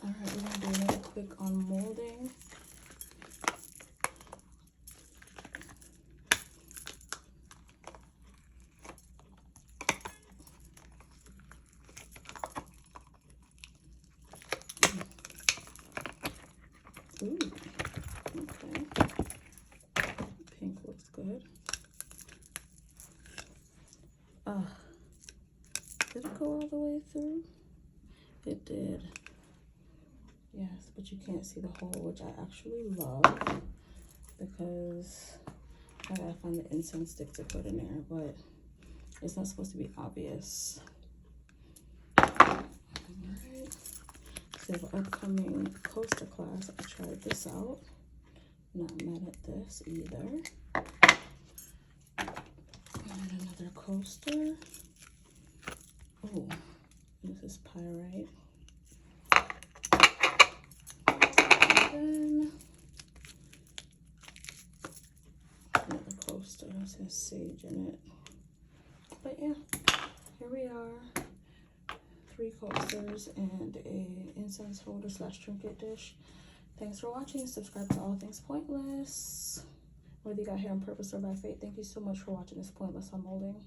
All right, we're gonna do another quick unmolding. Ooh, okay. Pink looks good. Did it go all the way through? It did. Yes, but you can't see the hole, which I actually love because I gotta find the incense stick to put in there, but it's not supposed to be obvious. Alright. So the upcoming coaster class, I tried this out. Not mad at this either. And another coaster. Oh, this is pyrite. And then another coaster. It says sage in it. But yeah, here we are. 3 coasters and a incense holder / trinket dish. Thanks for watching. Subscribe to All Things Pointless. Whether you got here on purpose or by fate, thank you so much for watching this pointless unmolding.